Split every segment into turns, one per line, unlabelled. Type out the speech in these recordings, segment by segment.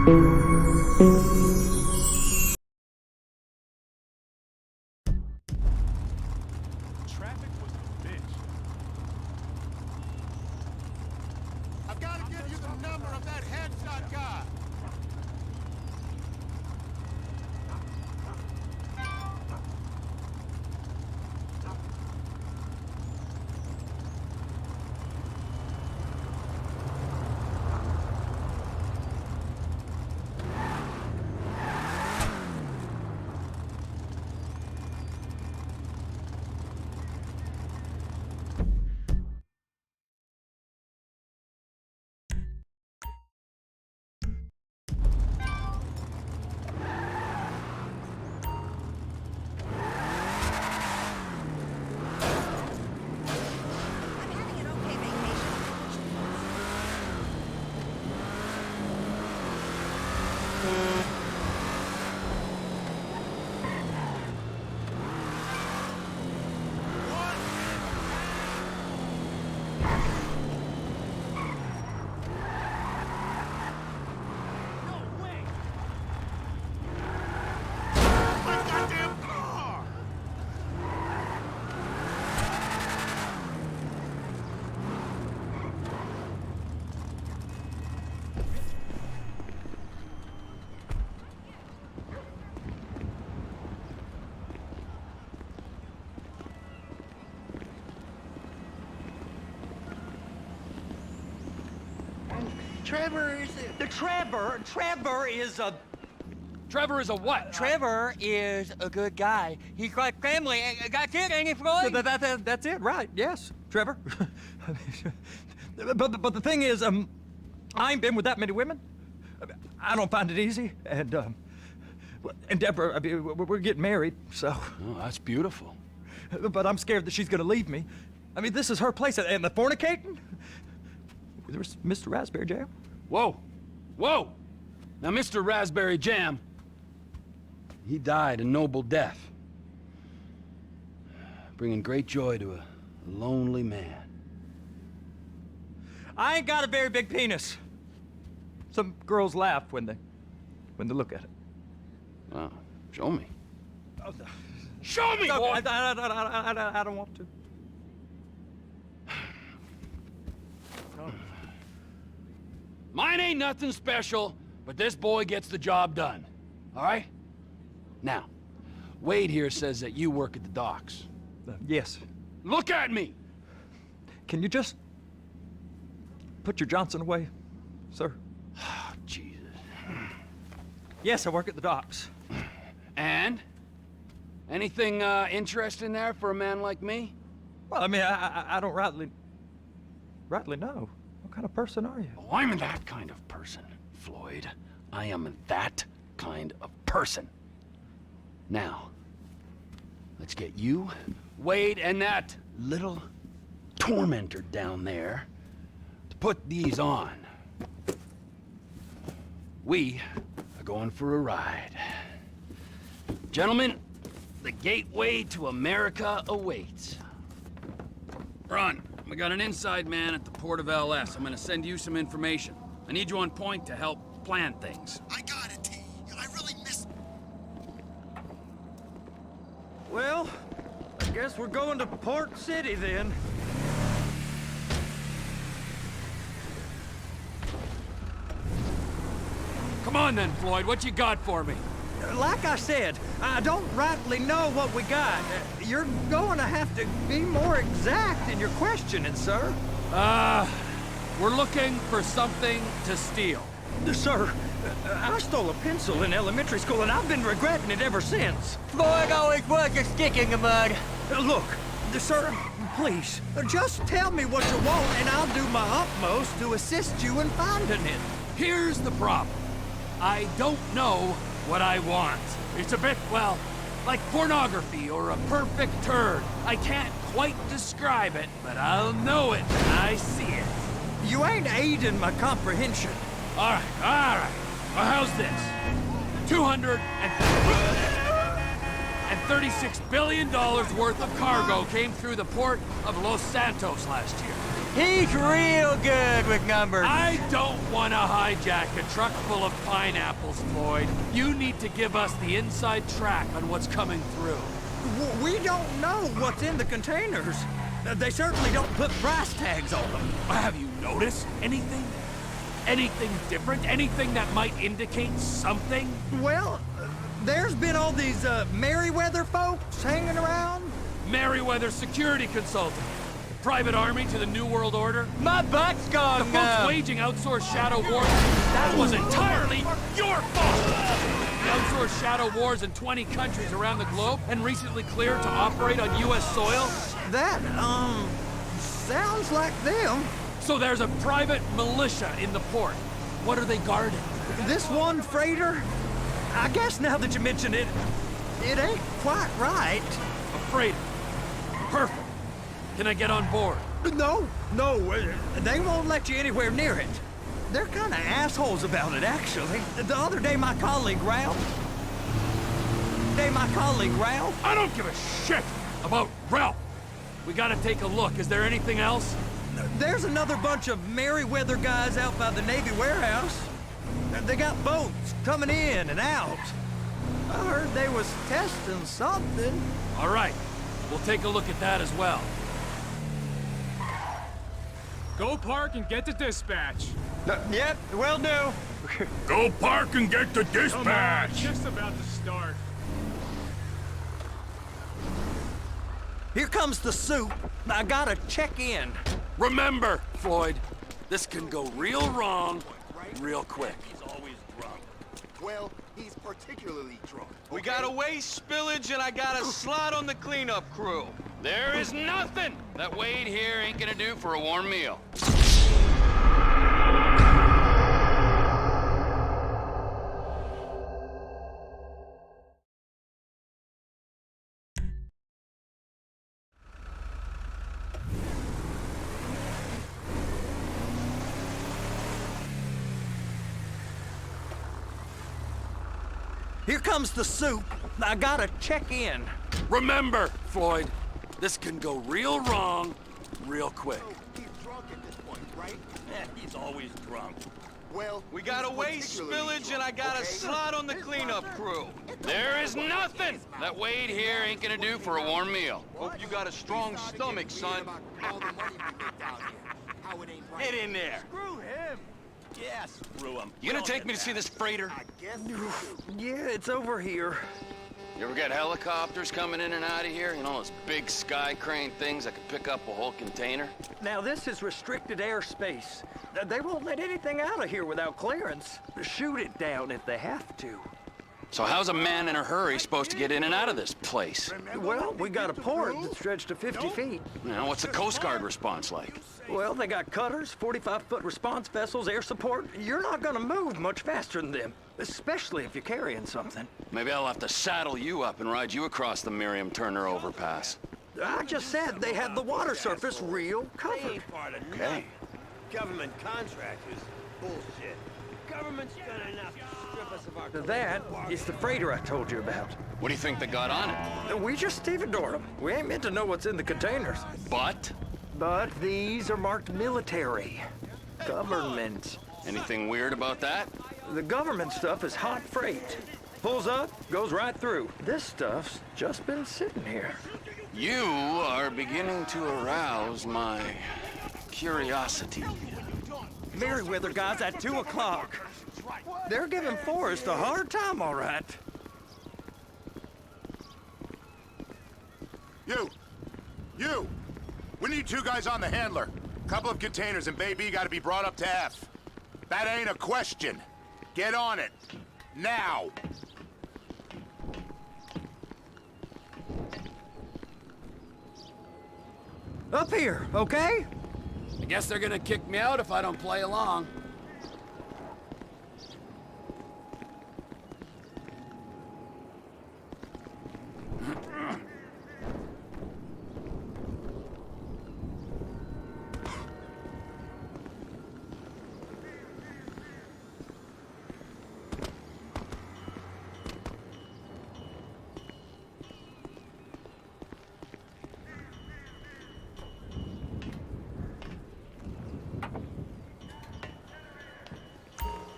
Traffic was a bitch.
I've got to give you the number of that headshot guy.
I'm having an okay vacation.
No way!
My goddamn car!
Trevor is Trevor is a
Trevor is a what?
Trevor is a good guy. He's got family and got kids, ain't he, Floyd?
That's it, right? Yes, Trevor. but the thing is, I ain't been with that many women. I don't find it easy, and Deborah, I mean, we're getting married, so.
Oh, that's beautiful.
But I'm scared that she's gonna leave me. I mean, this is her place, and the fornicating. There's Mr. Raspberry Jam.
Whoa! Whoa! Now, Mr. Raspberry Jam, he died a noble death, bringing great joy to a lonely man.
I ain't got a very big penis. Some girls laugh when they look at it.
Oh, show me.
Oh, no.
Show me,
No,
boy!
I don't want to.
Mine ain't nothing special, but this boy gets the job done. All right? Now, Wade here says that you work at the docks.
Yes.
Look at me!
Can you just put your Johnson away, sir?
Oh, Jesus.
Yes, I work at the docks.
And? Anything interesting there for a man like me?
Well, I mean, I don't rightly know. What kind of person are you?
Oh, I'm that kind of person, Floyd. I am that kind of person. Now, let's get you, Wade, and that little tormentor down there to put these on. We are going for a ride. Gentlemen, the gateway to America awaits. Ron, we got an inside man at the port of LS. I'm gonna send you some information. I need you on point to help plan things.
I got it, T. I really missed.
Well, I guess we're going to Port City then.
Come on then, Floyd, what you got for me?
Like I said, I don't rightly know what we got. You're going to have to be more exact in your questioning, sir.
We're looking for something to steal.
Sir, I stole a pencil in elementary school, and I've been regretting it ever since.
Floyd always was a stick in the mud.
Look, sir, please, just tell me what you want, and I'll do my utmost to assist you in finding it.
Here's the problem. I don't know what I want. It's a bit, well, like pornography or a perfect turd. I can't quite describe it, but I'll know it when I see it.
You ain't aiding my comprehension.
All right. Well, how's this? $236 billion worth of cargo came through the port of Los Santos last year.
He's real good with numbers.
I don't want to hijack a truck full of pineapples, Floyd. You need to give us the inside track on what's coming through.
We don't know what's in the containers. They certainly don't put price tags on them.
Have you noticed anything? Anything different? Anything that might indicate something?
Well, there's been all these Merryweather folks hanging around.
Merryweather security consultant. Private army to the New World Order.
My butt's
The
gone
folks
numb.
waging outsourced shadow wars. That was entirely your fault! The outsourced shadow wars in 20 countries around the globe and recently cleared to operate on U.S. soil.
That, sounds like them.
So there's a private militia in the port. What are they guarding?
This one freighter, I guess now that you mention it, it ain't quite right.
A freighter. Perfect. Can I get on board?
No, they won't let you anywhere near it. They're kind of assholes about it, actually. The other day, my colleague Ralph.
I don't give a shit about Ralph. We gotta take a look. Is there anything else?
There's another bunch of Merryweather guys out by the Navy warehouse. They got boats coming in and out. I heard they was testing something.
All right. We'll take a look at that as well.
Go park and get the dispatch.
Yep, will do.
Go park and get the
Come on, just about to start.
Here comes the soup. I gotta check in.
Remember, Floyd, this can go real wrong real quick.
He's always drunk. Well, he's particularly drunk.
We got a waste spillage and I got a slot on the cleanup crew.
There is nothing that Wade here ain't gonna do for a warm meal.
Here comes the soup. I gotta check in.
Remember, Floyd, this can go real wrong real quick.
He's drunk at this point, right?
He's always drunk.
Well,
We got a
he's
waste
particularly
spillage and I got a
okay?
slot on the cleanup crew.
There is nothing that Wade here ain't gonna do for a warm meal.
Hope you got a strong stomach, son.
About all the money we make down here. How it ain't right.
Get in there.
Screw him. Yeah, screw him.
You gonna take me to see this freighter?
I guess you do.
Yeah, it's over here.
You ever get helicopters coming in and out of here? You know, those big sky crane things that could pick up a whole container?
Now, this is restricted airspace. They won't let anything out of here without clearance. Shoot it down if they have to.
So how's a man in a hurry supposed to get in and out of this place?
Well, we got a port that stretched to 50 feet.
You know, what's the Coast Guard response like?
Well, they got cutters, 45-foot response vessels, air support. You're not gonna move much faster than them, especially if you're carrying something.
Maybe I'll have to saddle you up and ride you across the Miriam Turner overpass.
I just said they had the water surface real covered.
Okay.
Government contractors, bullshit. Government's done enough to strip us of our...
That is the freighter I told you about.
What do you think they got on it?
We just stevedore them. We ain't meant to know what's in the containers.
But?
But these are marked military. Government.
Anything weird about that?
The government stuff is hot freight. Pulls up, goes right through. This stuff's just been sitting here.
You are beginning to arouse my curiosity.
Merryweather guys at 2 o'clock. They're giving Forrest a hard time, all right.
You! We need 2 guys on the handler. Couple of containers and Baby gotta be brought up to F. That ain't a question. Get on it. Now!
Up here, okay?
I guess they're gonna kick me out if I don't play along.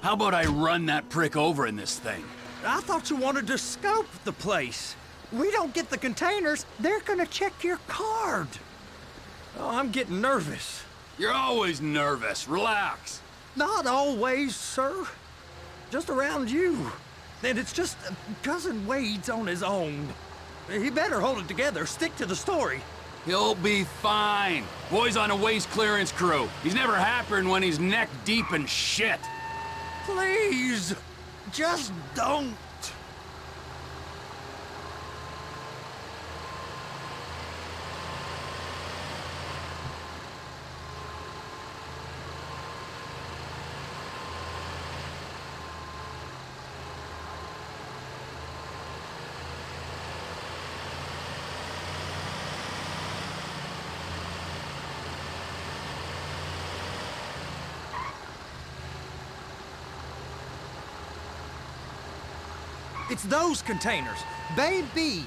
How about I run that prick over in this thing?
I thought you wanted to scope the place. We don't get the containers, they're gonna check your card. Oh, I'm getting nervous.
You're always nervous. Relax.
Not always, sir. Just around you. And it's just Cousin Wade's on his own. He better hold it together, stick to the story.
He'll be fine. Boy's on a waste clearance crew. He's never happier than when he's neck deep in shit.
Please, just don't. It's those containers. Bay B.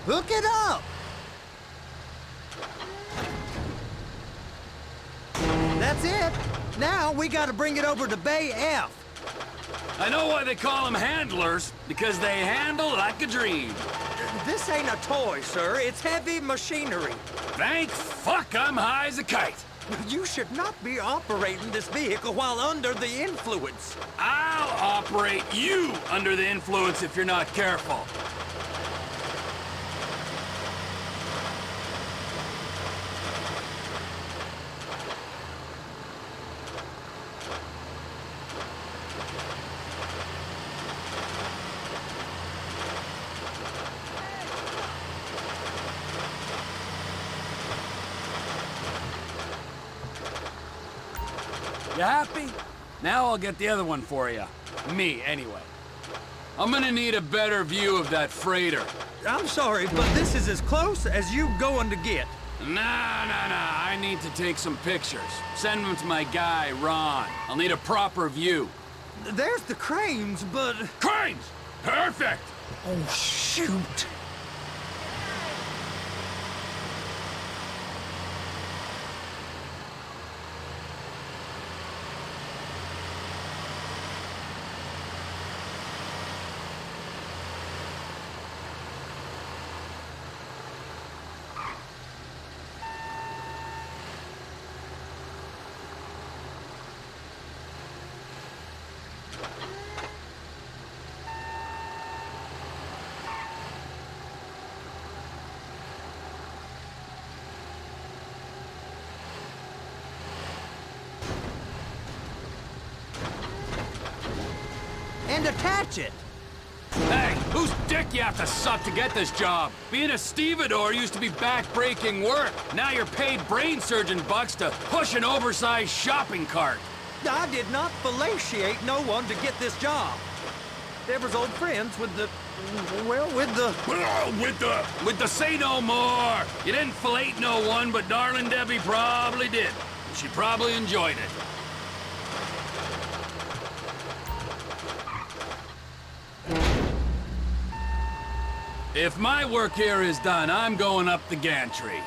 Hook it up! That's it. Now we gotta bring it over to Bay F.
I know why they call them handlers, because they handle like a dream.
This ain't a toy, sir. It's heavy machinery.
Thank fuck I'm high as a kite.
You should not be operating this vehicle while under the influence.
I'll operate you under the influence if you're not careful. You happy? Now I'll get the other one for you. Me, anyway. I'm gonna need a better view of that freighter.
I'm sorry, but this is as close as you going to get.
Nah. I need to take some pictures. Send them to my guy, Ron. I'll need a proper view.
There's the cranes, but...
Cranes! Perfect!
Oh, shoot. And attach it.
Hey, whose dick you have to suck to get this job? Being a stevedore used to be back-breaking work. Now you're paid brain surgeon bucks to push an oversized shopping cart.
I did not fellatiate no one to get this job. Deborah's old friends with the... well, with the...
With the say no more. You didn't fillet no one, but darling Debbie probably did. She probably enjoyed it. If my work here is done, I'm going up the gantry.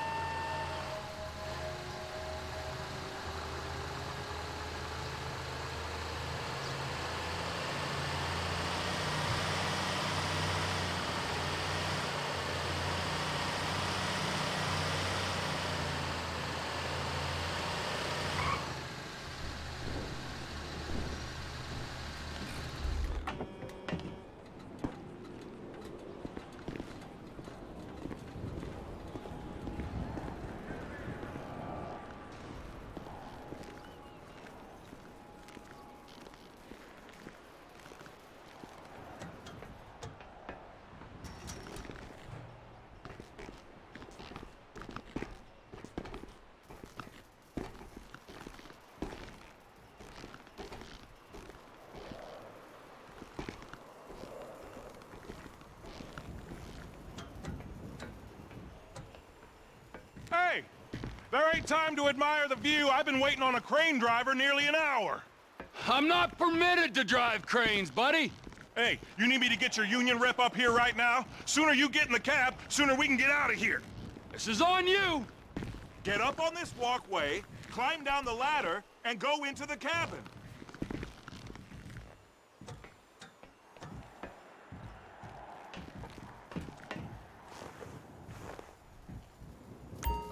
There ain't time to admire the view. I've been waiting on a crane driver nearly an hour.
I'm not permitted to drive cranes, buddy.
Hey, you need me to get your union rep up here right now? Sooner you get in the cab, sooner we can get out of here.
This is on you.
Get up on this walkway, climb down the ladder, and go into the cabin.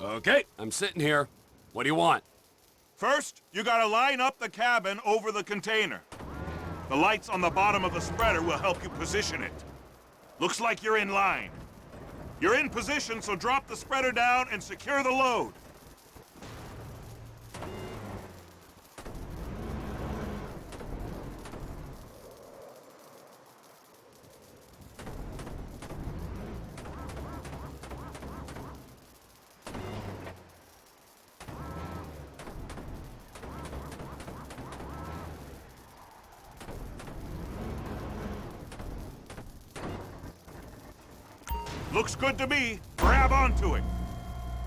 Okay, I'm sitting here. What do you want?
First, you gotta line up the cabin over the container. The lights on the bottom of the spreader will help you position it. Looks like you're in line. You're in position, so drop the spreader down and secure the load. Looks good to me. Grab onto it.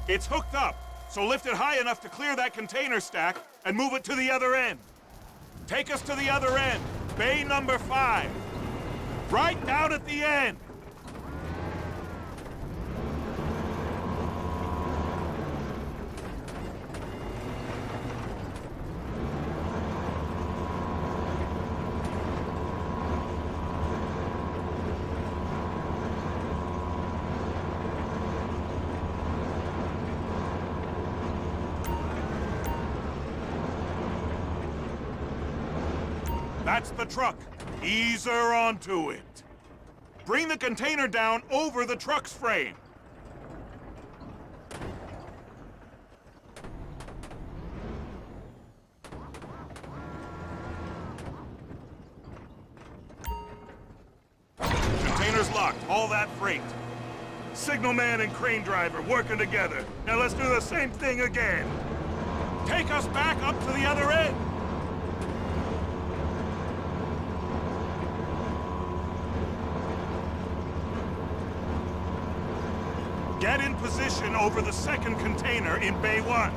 It's hooked up, so lift it high enough to clear that container stack and move it to the other end. Take us to the other end, bay number 5. Right down at the end. That's the truck. Ease her onto it. Bring the container down over the truck's frame. Container's locked. All that freight. Signalman and crane driver working together. Now let's do the same thing again. Take us back up to the other end. Get in position over the second container in Bay 1.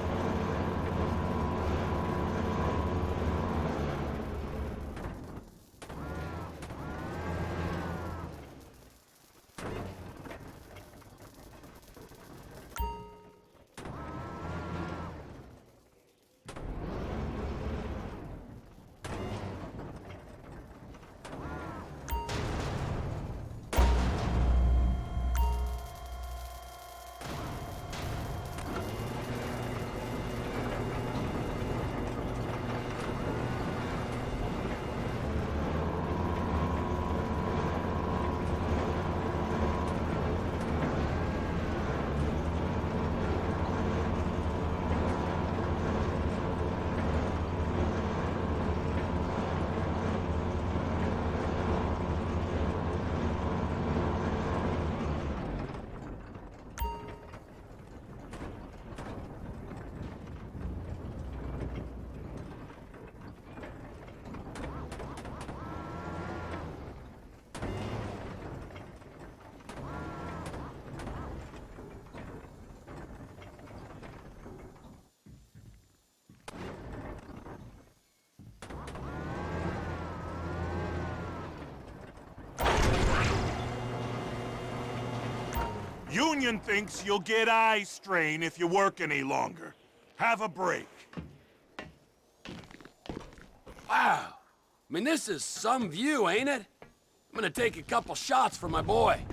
Union thinks you'll get eye strain if you work any longer. Have a break.
Wow. I mean, this is some view, ain't it? I'm gonna take a couple shots for my boy.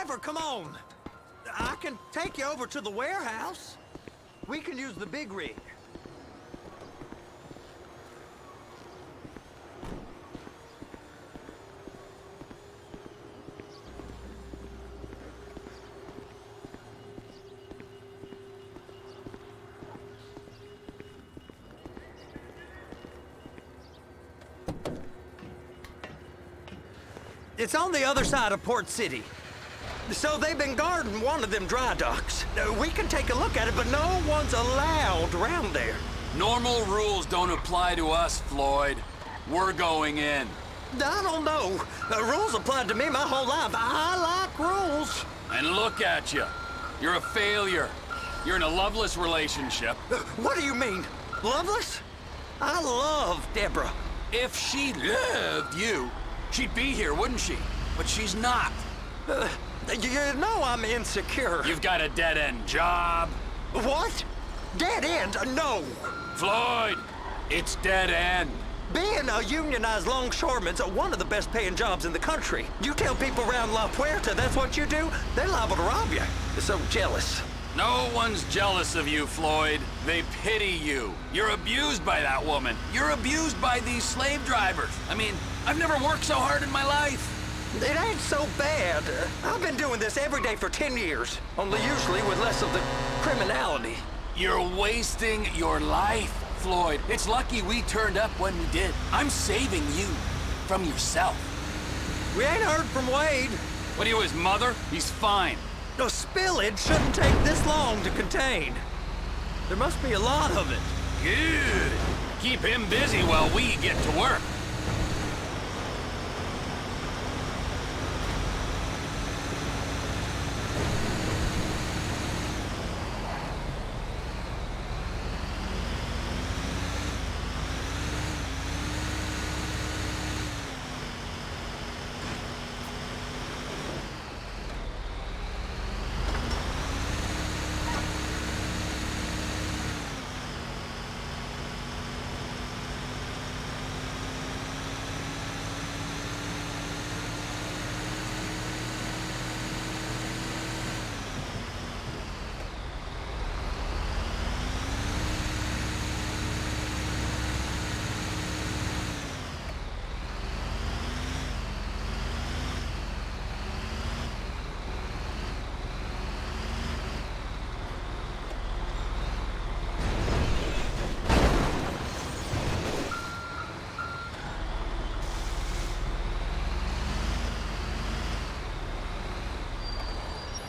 Trevor, come on. I can take you over to the warehouse. We can use the big rig. It's on the other side of Port City. So they've been guarding one of them dry docks. We can take a look at it, but no one's allowed around there.
Normal rules don't apply to us, Floyd. We're going in.
I don't know. Rules applied to me my whole life. I like rules.
And look at you. You're a failure. You're in a loveless relationship.
What do you mean? Loveless? I love Deborah.
If she loved you, she'd be here, wouldn't she? But she's not.
You know I'm insecure.
You've got a dead-end job.
What? Dead end? No.
Floyd, it's dead end.
Being a unionized longshoreman's one of the best paying jobs in the country. You tell people around La Puerta that's what you do, they're liable to rob you. They're so jealous.
No one's jealous of you, Floyd. They pity you. You're abused by that woman. You're abused by these slave drivers. I mean, I've never worked so hard in my life.
It ain't so bad. I've been doing this every day for 10 years, only usually with less of the criminality.
You're wasting your life, Floyd. It's lucky we turned up when we did. I'm saving you from yourself.
We ain't heard from Wade.
What are you, his mother? He's fine.
The spillage shouldn't take this long to contain. There must be a lot of it.
Good. Keep him busy while we get to work.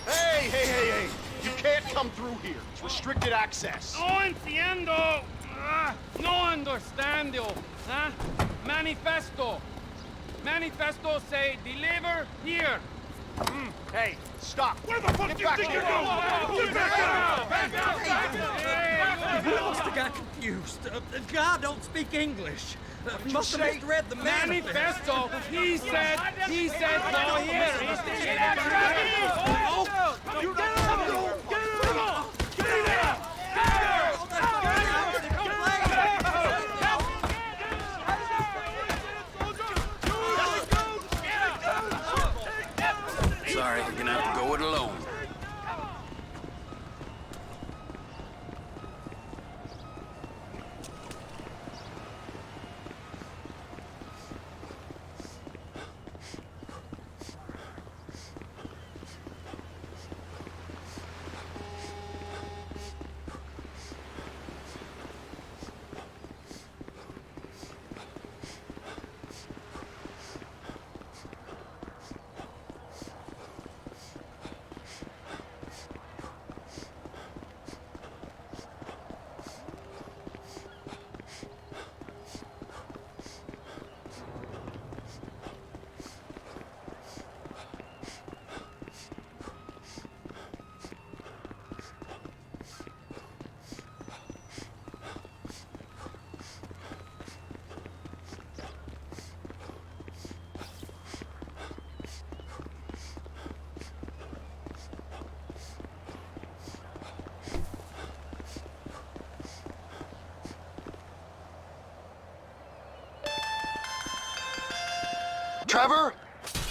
Hey! You can't come through here. It's restricted access.
No entiendo. No understando. Huh? Manifesto. Manifesto say deliver here.
Hey, stop.
Where the fuck do you think you're going?
We must have got confused. God don't speak English. Must have misread the
Manifesto. He said go here. You get him! Get him! Get him there!
Sorry, you're gonna have to go it alone.
Trevor,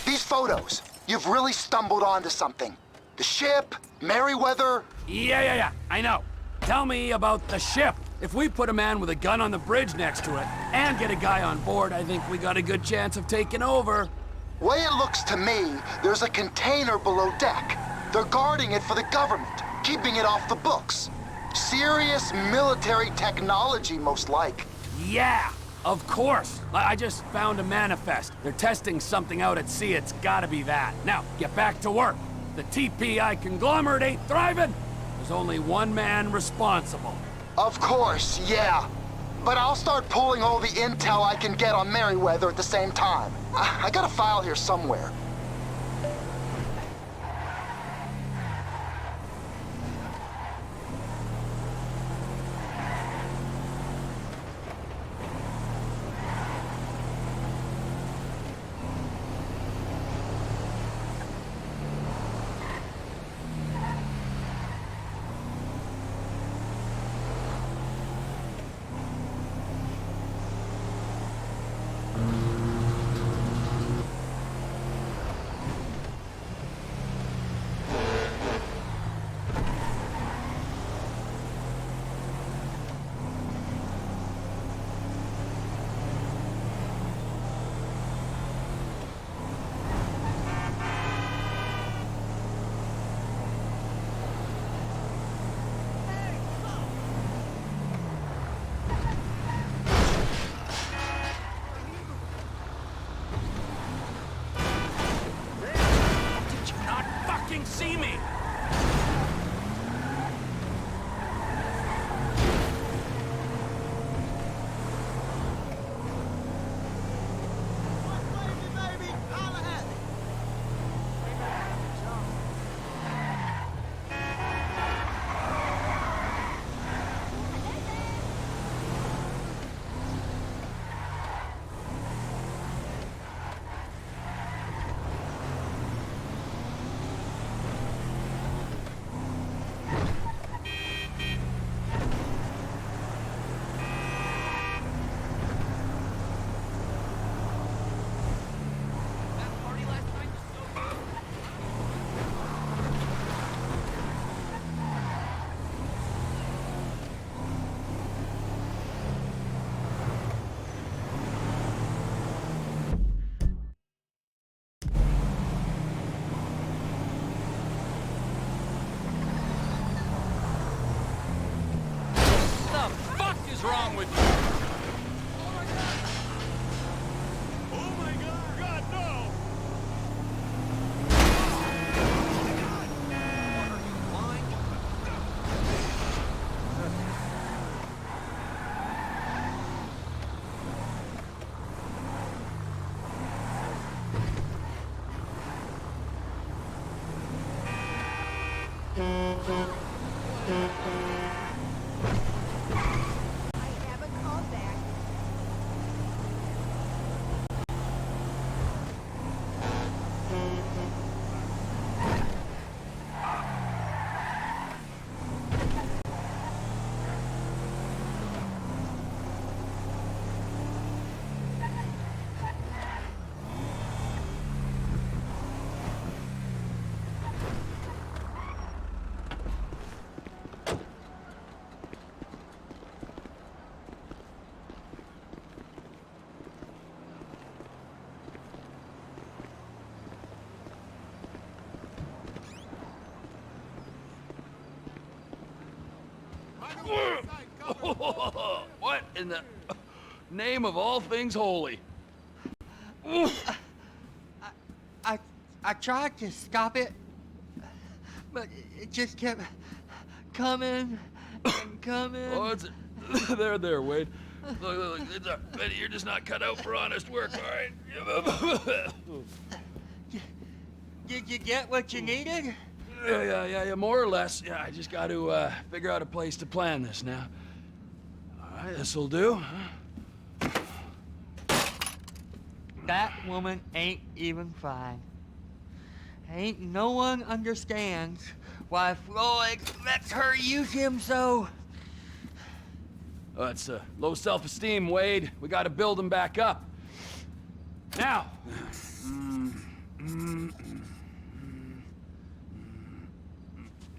these photos.
you've really stumbled onto something. The ship, Merryweather...
Yeah, I know. Tell me about the ship. If we put a man with a gun on the bridge next to it, and get a guy on board, I think we got a good chance of taking over.
Way it looks to me, there's a container below deck. They're guarding it for the government, keeping it off the books. Serious military technology, most like.
Yeah, of course. I just found a manifest. They're testing something out at sea. It's gotta be that. Now, get back to work. The TPI conglomerate ain't thriving. There's only one man responsible.
Of course, yeah. But I'll start pulling all the intel I can get on Merryweather at the same time. I got a file here somewhere.
See me!
What's wrong with you?
Oh my God! God, no!
What in the name of all things holy?
I tried to stop it, but it just kept coming and coming.
Oh, it's there, Wade. Look, you're just not cut out for honest work, all right?
Did you get what you needed?
Yeah, more or less. Yeah, I just got to figure out a place to plan this now. All right, this'll do.
That woman ain't even fine. Ain't no one understands why Floyd lets her use him so.
Oh, it's low self-esteem, Wade. We got to build him back up. Now,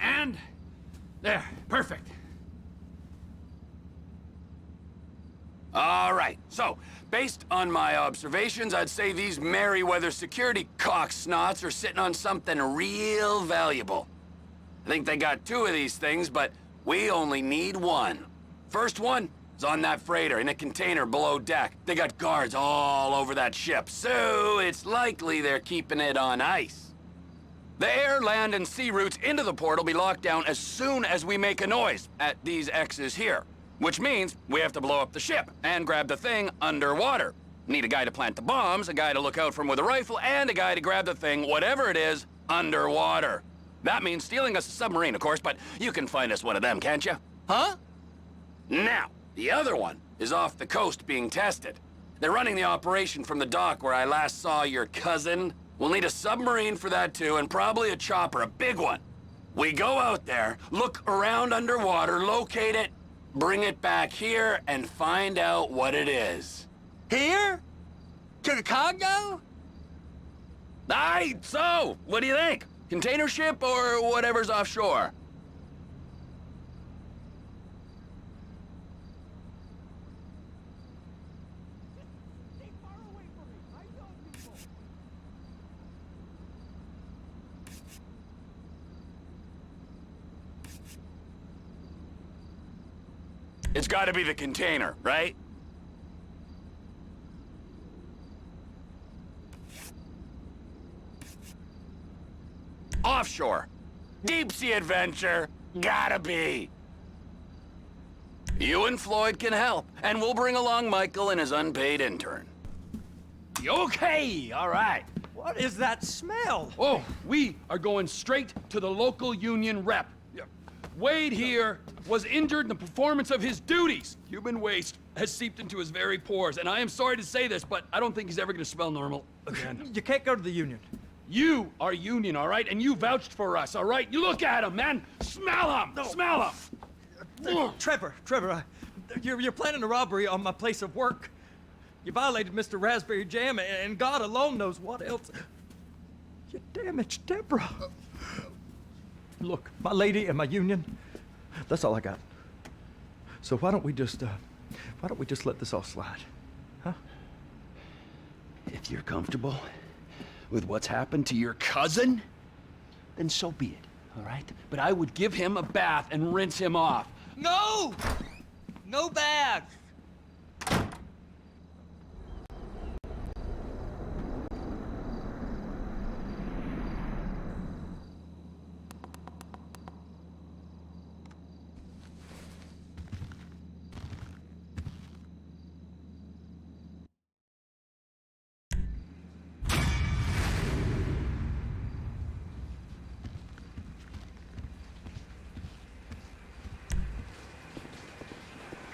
And there, perfect.
All right, so, based on my observations, I'd say these Merryweather security cocksnots are sitting on something real valuable. I think they got 2 of these things, but we only need 1. First one is on that freighter in a container below deck. They got guards all over that ship, so it's likely they're keeping it on ice. The air, land, and sea routes into the port will be locked down as soon as we make a noise at these X's here. Which means we have to blow up the ship and grab the thing underwater. Need a guy to plant the bombs, a guy to look out for 'em with a rifle, and a guy to grab the thing, whatever it is, underwater. That means stealing us a submarine, of course, but you can find us one of them, can't you?
Huh?
Now, the other one is off the coast being tested. They're running the operation from the dock where I last saw your cousin. We'll need a submarine for that too, and probably a chopper, a big one. We go out there, look around underwater, locate it, bring it back here, and find out what it is.
Here? To the Congo?
Aye, so, what do you think? Container ship or whatever's offshore? It's gotta be the container, right? Offshore. Deep sea adventure. Gotta be. You and Floyd can help, and we'll bring along Michael and his unpaid intern.
Okay, all right.
What is that smell?
Oh, we are going straight to the local union rep. Wade here was injured in the performance of his duties. Human waste has seeped into his very pores, and I am sorry to say this, but I don't think he's ever gonna smell normal again.
You can't go to the union.
You are union, all right? And you vouched for us, all right? You look at him, man. Smell him.
No.
Smell him.
Trevor, you're planning a robbery on my place of work. You violated Mr. Raspberry Jam, and God alone knows what else. You damaged Deborah. Look, my lady and my union, that's all I got. So why don't we just let this all slide, huh?
If you're comfortable with what's happened to your cousin, then so be it, all right? But I would give him a bath and rinse him off.
No! No bags!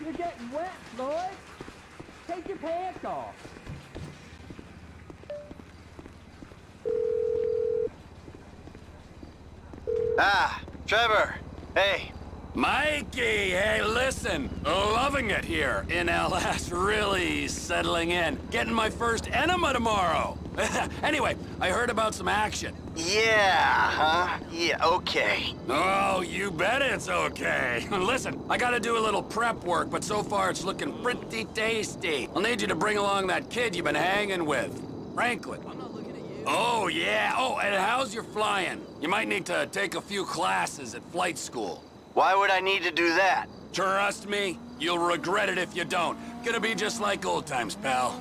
You're getting wet, Floyd. Take your pants off.
Ah, Trevor. Hey.
Mikey, hey, listen. Loving it here in LS. Really settling in. Getting my first enema tomorrow. Anyway, I heard about some action.
Yeah, huh? Yeah, okay.
Oh, you bet it's okay. Listen, I gotta do a little prep work, but so far it's looking pretty tasty. I'll need you to bring along that kid you've been hanging with, Franklin.
I'm not looking at you.
Oh, yeah. Oh, and how's your flying? You might need to take a few classes at flight school.
Why would I need to do that?
Trust me, you'll regret it if you don't. Gonna be just like old times, pal.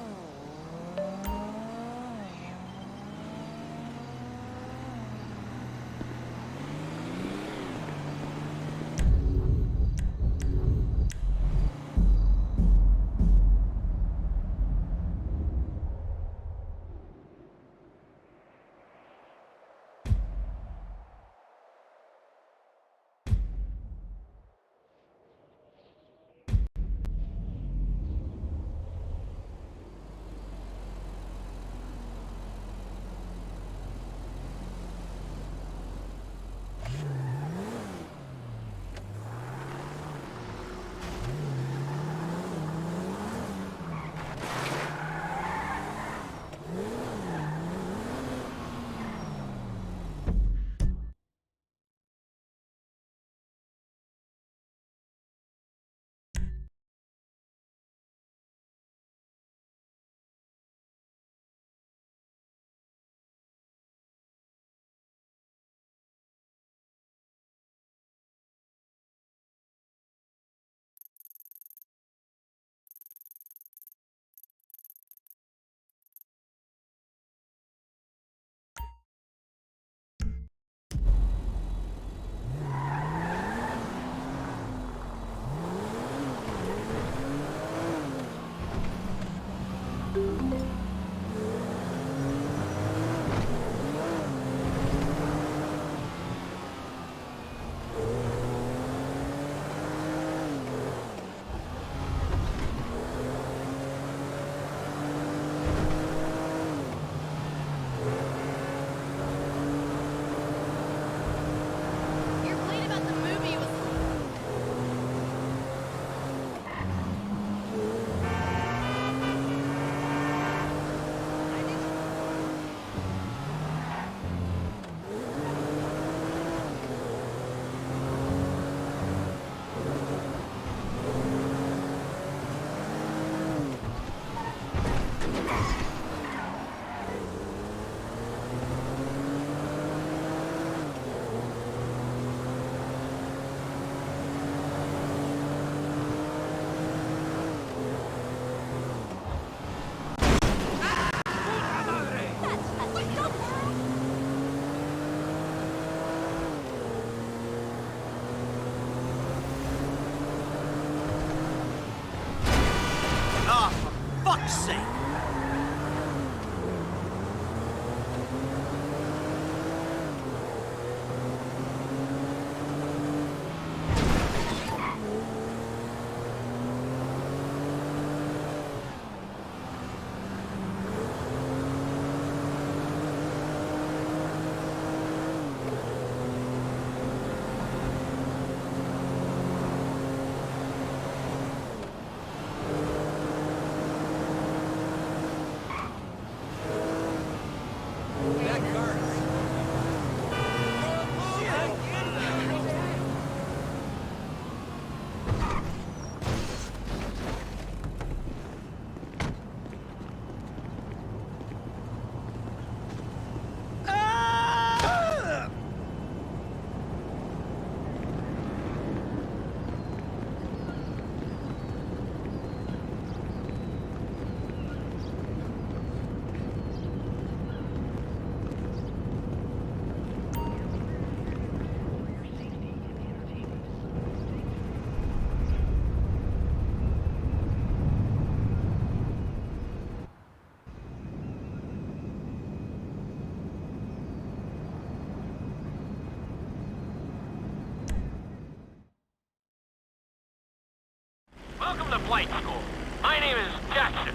flight school. My name is Jackson,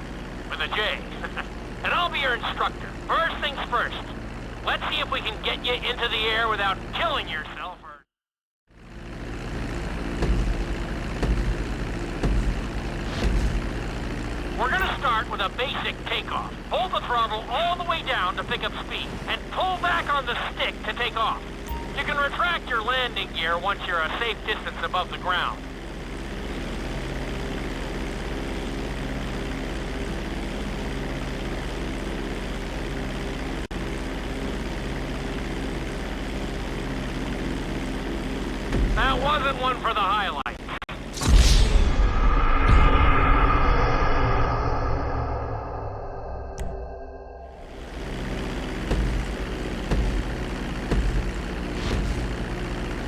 with a J. And I'll be your instructor. First things first. Let's see if we can get you into the air without killing yourself or... We're gonna start with a basic takeoff. Hold the throttle all the way down to pick up speed, and pull back on the stick to take off. You can retract your landing gear once you're a safe distance above the ground. That wasn't one for the highlights.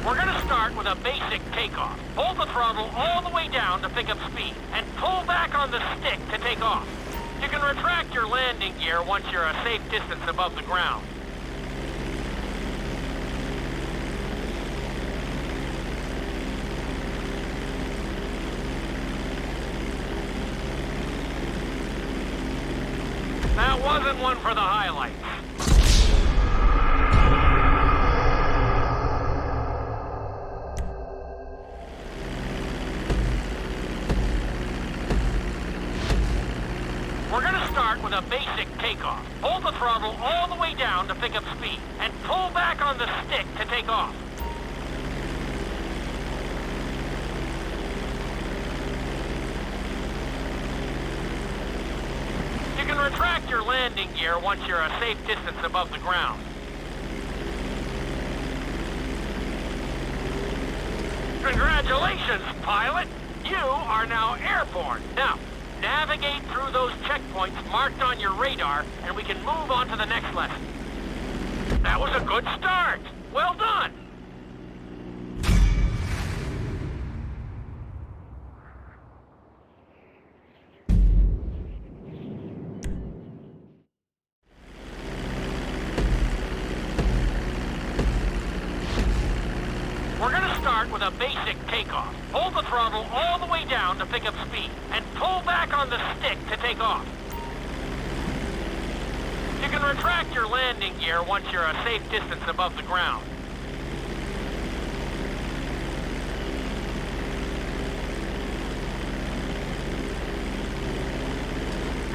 We're gonna start with a basic takeoff. Hold the throttle all the way down to pick up speed, and pull back on the stick to take off. You can retract your landing gear once you're a safe distance above the ground. That wasn't one for the highlights. We're gonna start with a basic takeoff. Hold the throttle all the way down to pick up speed, and pull back on the stick to take off. You can retract your landing gear once you're a safe distance above the ground. Congratulations, pilot! You are now airborne. Now, navigate through those checkpoints marked on your radar, and we can move on to the next lesson. That was a good start. Well done. We're gonna start with a basic takeoff. Hold the throttle all the way down to pick up speed, and pull back on the stick to take off. You can retract your landing gear once you're a safe distance above the ground.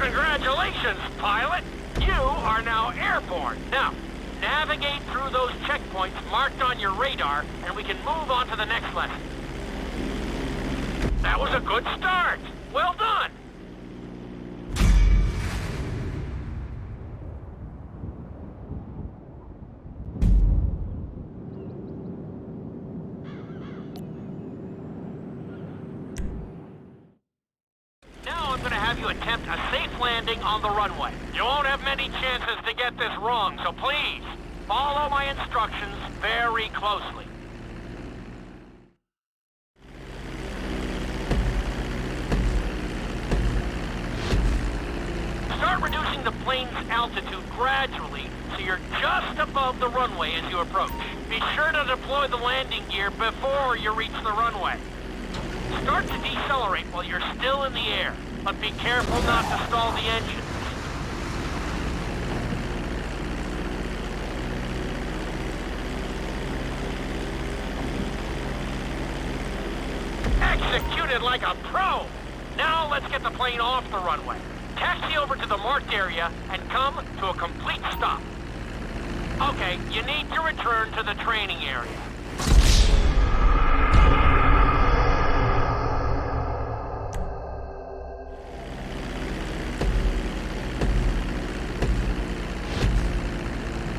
Congratulations, pilot! You are now airborne. Now, navigate through those checkpoints marked on your radar, and we can move on to the next lesson. That was a good start. Well done. Now I'm going to have you attempt a safe landing on the runway. You won't have many chances to get this wrong, so please, follow my instructions very closely. Start reducing the plane's altitude gradually so you're just above the runway as you approach. Be sure to deploy the landing gear before you reach the runway. Start to decelerate while you're still in the air, but be careful not to stall the engines. Executed like a pro! Now let's get the plane off the runway. Taxi over to the marked area and come to a complete stop. Okay, you need to return to the training area.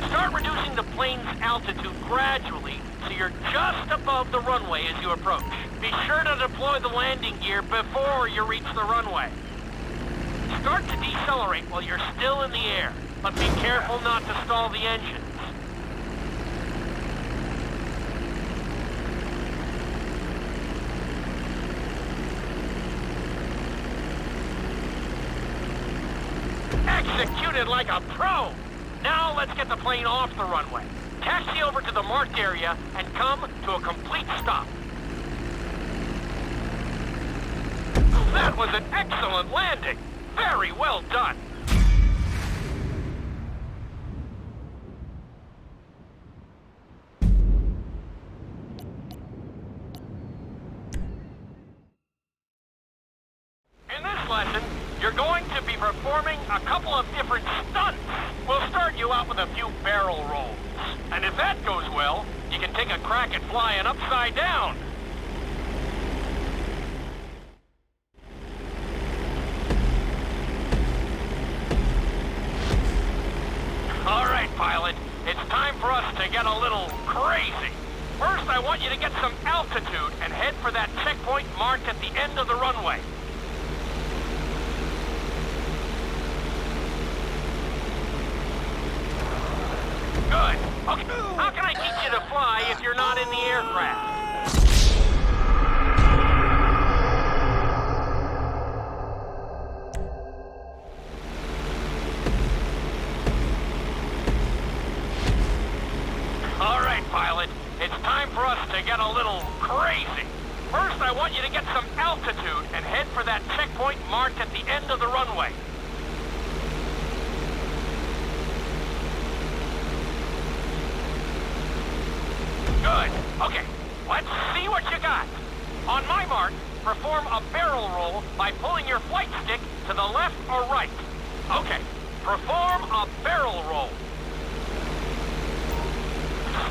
Start reducing the plane's altitude gradually so you're just above the runway as you approach. Be sure to deploy the landing gear before you reach the runway. Start to decelerate while you're still in the air, but be careful not to stall the engines. Executed like a pro! Now let's get the plane off the runway. Taxi over to the marked area and come to a complete stop. That was an excellent landing. Very well done. In this lesson, you're going to be performing a couple of different stunts. We'll start you out with a few barrel rolls. And if that goes well, you can take a crack at flying upside down. All right, pilot. It's time for us to get a little crazy. First, I want you to get some altitude and head for that checkpoint marked at the end of the runway. Good. Okay, how can I teach you to fly if you're not in the aircraft? All right, pilot. It's time for us to get a little crazy. First, I want you to get some altitude and head for that checkpoint marked at the end of the runway. Good. Okay, let's see what you got. On my mark, perform a barrel roll by pulling your flight stick to the left or right. Okay, perform a barrel roll.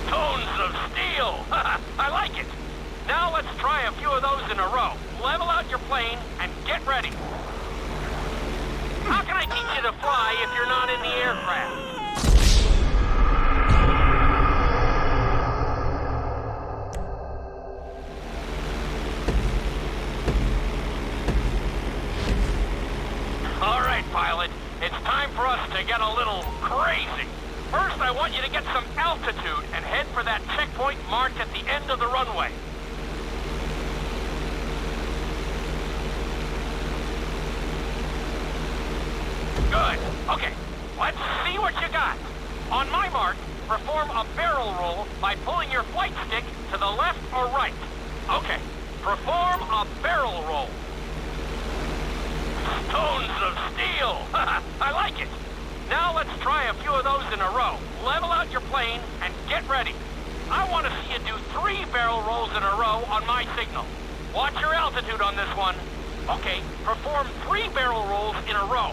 Stones of steel! I like it. Now let's try a few of those in a row. Level out your plane and get ready. How can I teach you to fly if you're not in the aircraft? All right, pilot. It's time for us to get a little crazy. First, I want you to get some altitude and head for that checkpoint marked at the end of the runway. Good. Okay, let's see what you got. On my mark, perform a barrel roll by pulling your flight stick to the left or right. Okay, perform a barrel roll. Stones of steel! I like it. Now let's try a few of those in a row. Level out your plane and get ready. I want to see you do 3 barrel rolls in a row on my signal. Watch your altitude on this one. Okay, perform 3 barrel rolls in a row.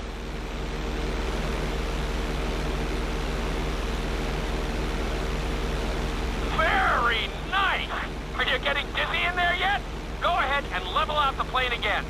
Very nice! Are you getting dizzy in there yet? Go ahead and level out the plane again.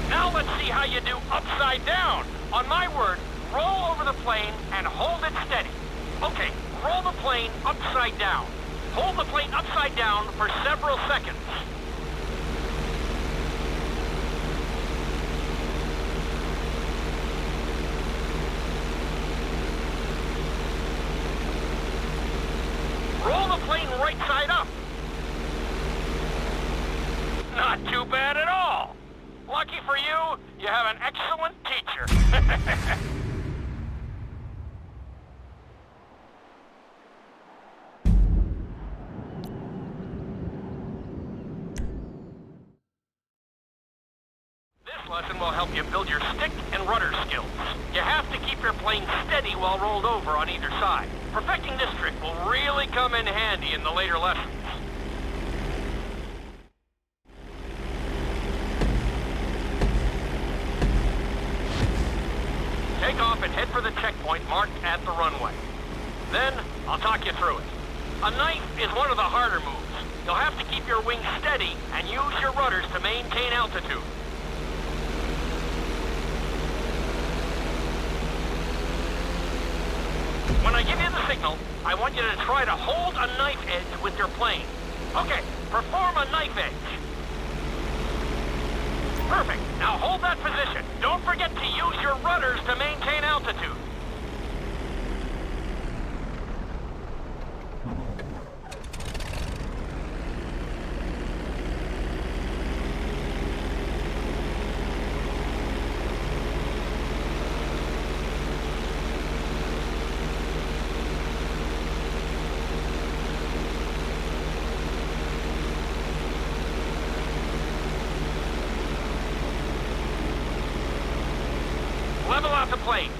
Now let's see how you do upside down. On my word, roll over the plane and hold it steady. Okay, roll the plane upside down. Hold the plane upside down for several seconds. Roll the plane right side up. Not too bad at all. Lucky for you, you have an excellent teacher. This lesson will help you build your stick and rudder skills. You have to keep your plane steady while rolled over on either side. Perfecting this trick will really come in handy in the later lessons. Take off and head for the checkpoint marked at the runway. Then, I'll talk you through it. A knife is one of the harder moves. You'll have to keep your wings steady and use your rudders to maintain altitude. When I give you the signal, I want you to try to hold a knife edge with your plane. Okay, perform a knife edge. Perfect. Now hold that position. Don't forget to use your rudders to maintain altitude. out the plane.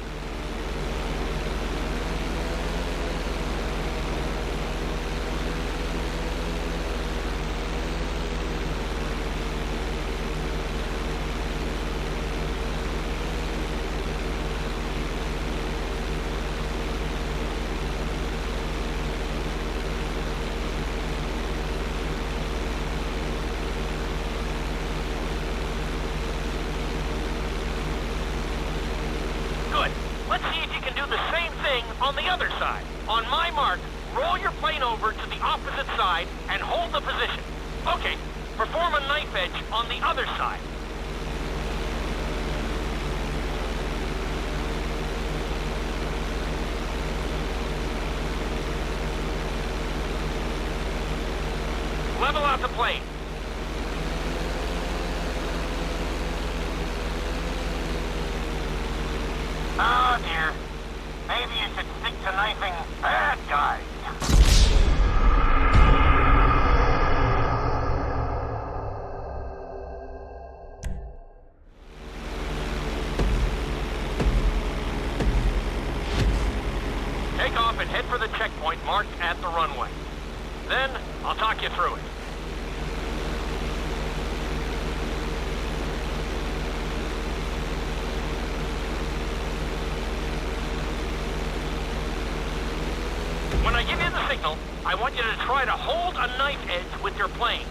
Good. Let's see if you can do the same thing on the other side. On my mark, roll your plane over to the opposite side and hold the position. Okay, perform a knife edge on the other side. Level out the plane. Oh dear. Maybe you should stick to knifing bad guys. Take off and head for the checkpoint marked at the runway. Then, I'll talk you through it. When I give you the signal, I want you to try to hold a knife edge with your plane.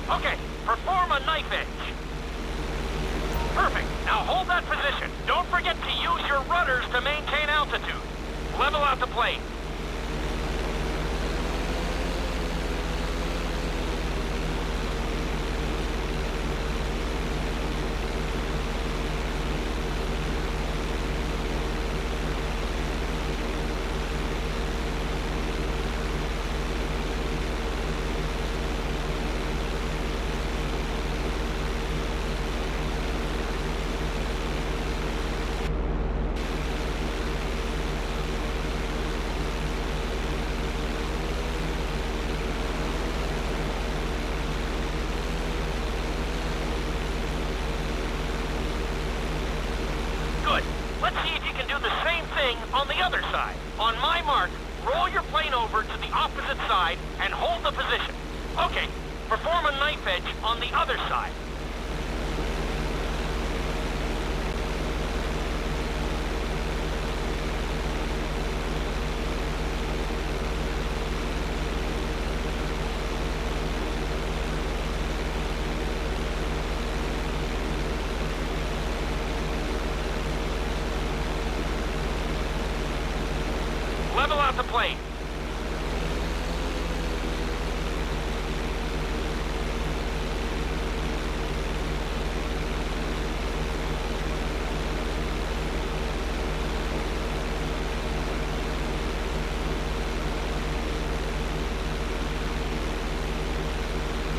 Okay, perform a knife edge. Perfect. Now hold that position. Don't forget to use your rudders to maintain altitude. Level out the plane. Good. Let's see if you can do the same thing on the other side. On my mark, roll your plane over to the opposite side and hold the position. Okay, perform a knife edge on the other side. Level out the plane.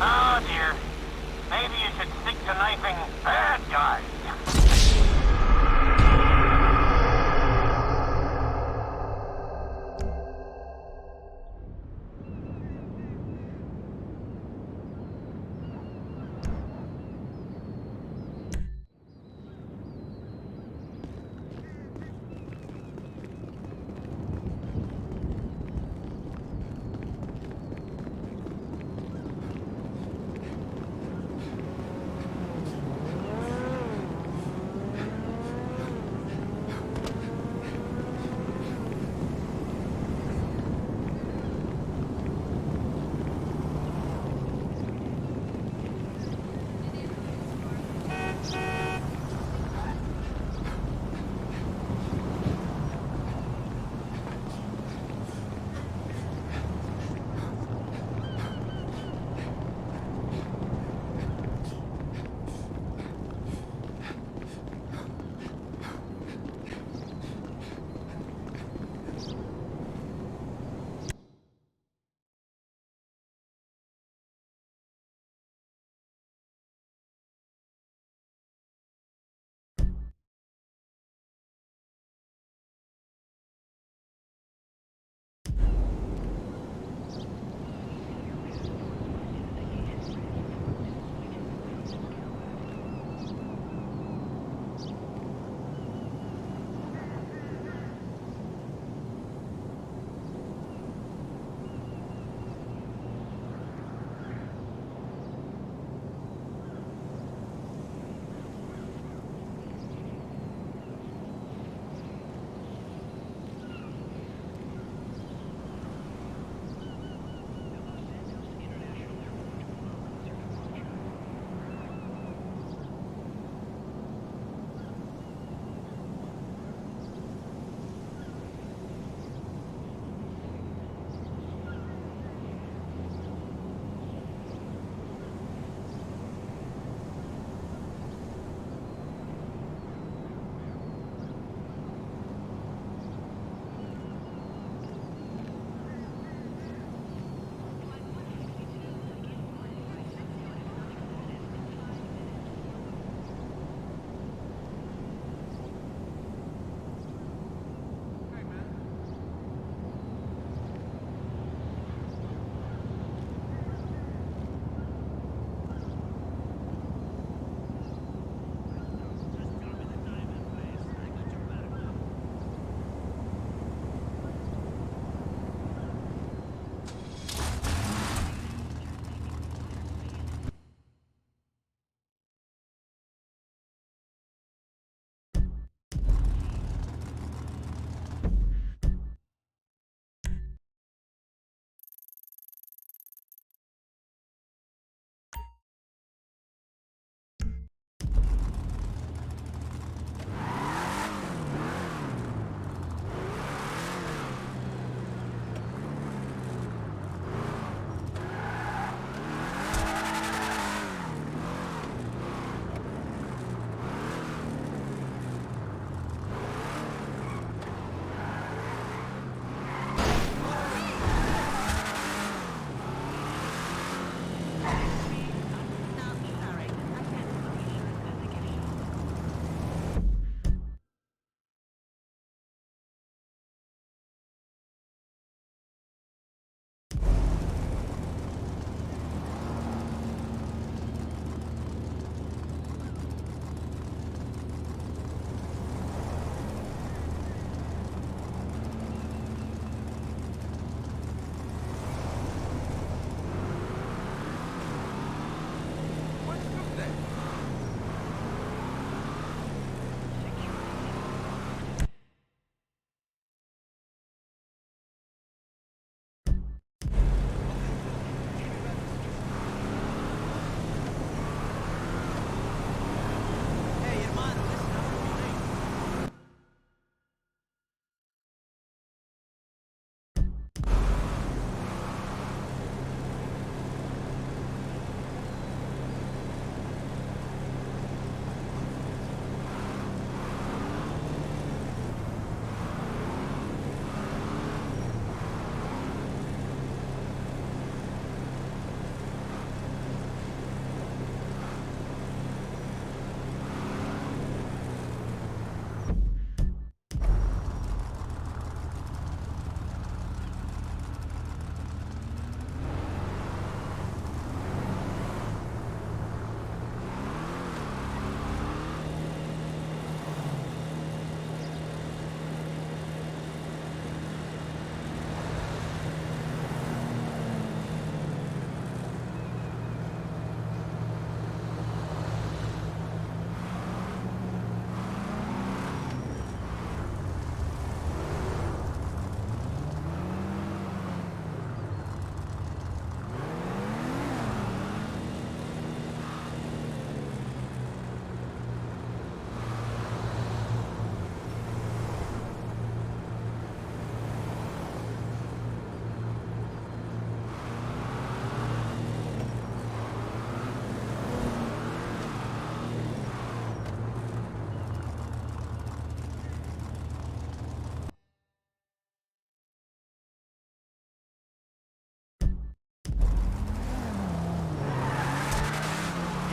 Oh dear. Maybe you should stick to knifing bad guys.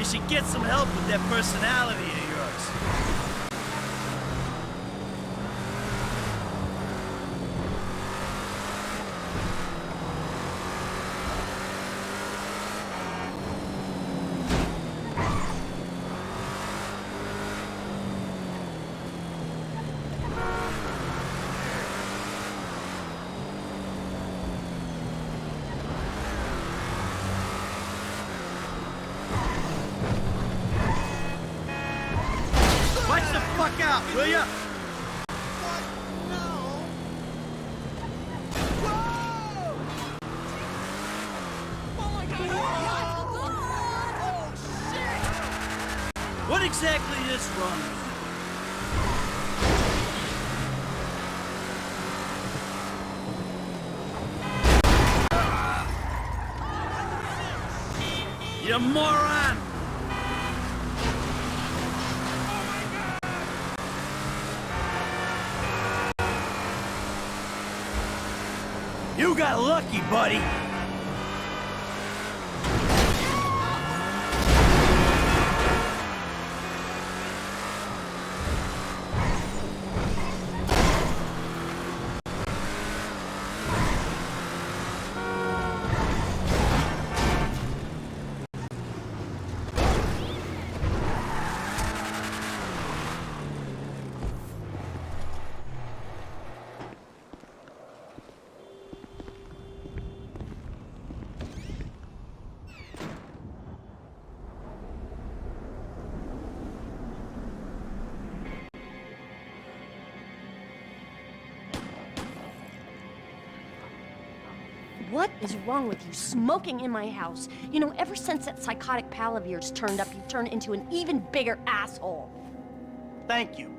should get some help with that personality of yours. Watch the fuck out, will ya? What exactly is wrong with you? You moron! You got lucky, buddy.
What is wrong with you, smoking in my house? You know, ever since that psychotic pal of yours turned up, you've turned into an even bigger asshole.
Thank you.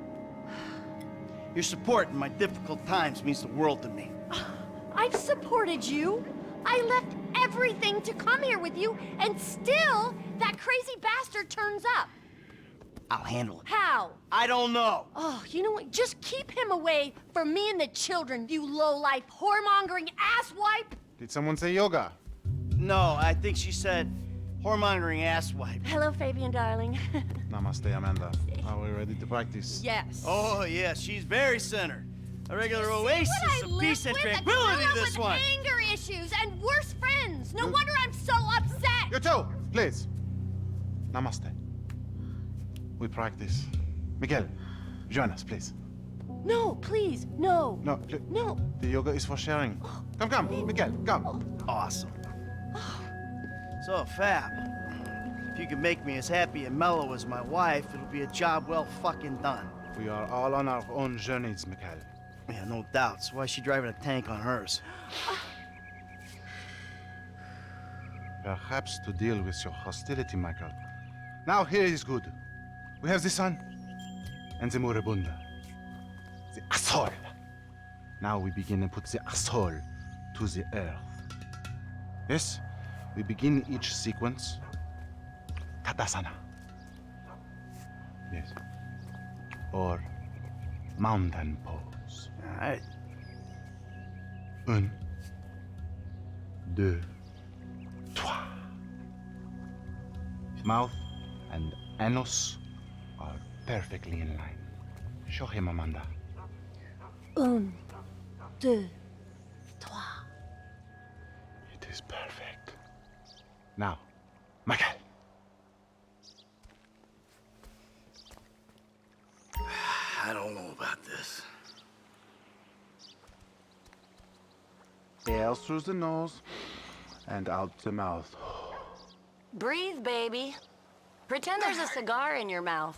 Your support in my difficult times means the world to me.
I've supported you. I left everything to come here with you, and still, that crazy bastard turns up.
I'll handle it.
How?
I don't know.
Oh, you know what? Just keep him away from me and the children, you low-life, whoremongering asswipe!
Did someone say yoga?
No, I think she said whoremongering asswipe.
Hello, Fabian, darling.
Namaste, Amanda. Are we ready to practice?
Yes.
Oh, yeah, she's very centered. A regular oasis
What I
of
live
peace and
with,
tranquility,
a girl
this
with
one.
anger issues and worse friends. No wonder I'm so upset.
You too, please. Namaste. We practice. Miguel, join us, please.
No, please, no.
No,
No.
the yoga is for sharing. Come, Miguel, come.
Awesome. So, Fab, if you can make me as happy and mellow as my wife, it'll be a job well fucking done.
We are all on our own journeys, Miguel.
Yeah, no doubts. Why is she driving a tank on hers?
Perhaps to deal with your hostility, Michael. Now here is good. We have the sun and the moribunda. The asshole. Now we begin and put the asshole to the earth. Yes, we begin each sequence. Tadasana. Yes. Or mountain pose.
All right.
1, 2, 3. Mouth and anus are perfectly in line. Show him, Amanda.
1, 2, 3.
It is perfect. Now, Michael.
I don't know about this.
Air through the nose and out the mouth.
Breathe, baby. Pretend there's a cigar in your mouth.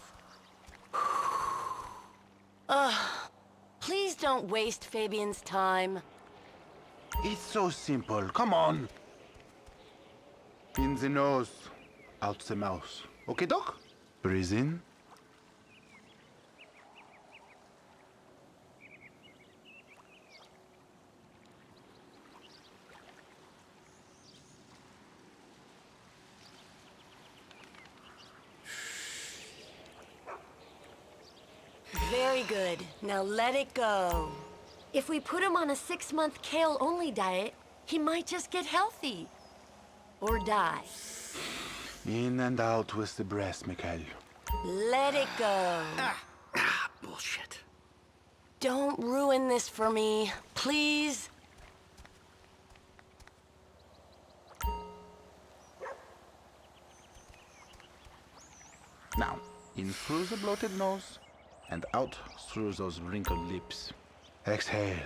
Please don't waste Fabian's time.
It's so simple. Come on. In the nose, out the mouth. Okay, Doc? Breathe in.
Very good. Now let it go. If we put him on a 6-month kale-only diet, he might just get healthy. Or die.
In and out with the breath, Mikhail.
Let it go.
Bullshit.
Don't ruin this for me, please.
Now, in through the bloated nose, and out through those wrinkled lips. Exhale.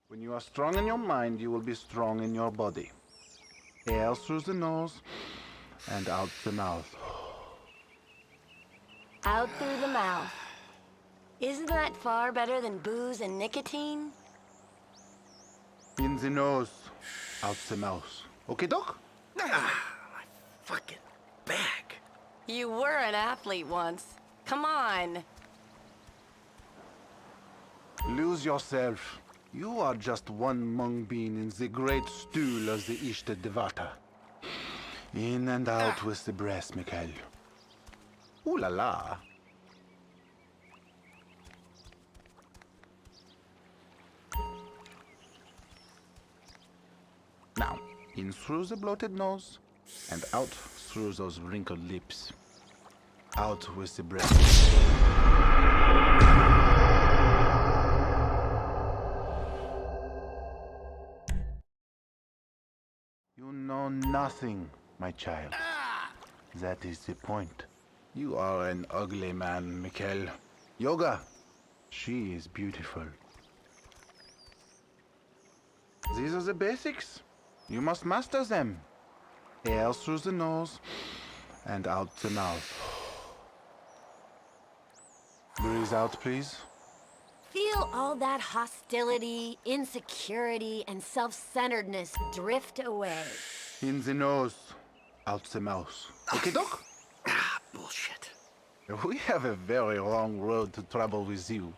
When you are strong in your mind, you will be strong in your body. Air through the nose, and out the mouth.
Out through the mouth. Isn't that far better than booze and nicotine?
In the nose, out the mouth. Okay, Doc?
My fucking back.
You were an athlete once. Come on.
Lose yourself. You are just one mung bean in the great stool of the Ishta Devata. In and out with the breath, Mikhail. Ooh la la. Now, in through the bloated nose, and out through those wrinkled lips. Out with the breath. You know nothing, my child. That is the point. You are an ugly man, Mikhail. Yoga, she is beautiful. These are the basics. You must master them. Air through the nose and out the mouth. Breathe out, please.
Feel all that hostility, insecurity, and self-centeredness drift away.
In the nose, out the mouth. Okay, Doc?
Bullshit.
We have a very long road to travel with you.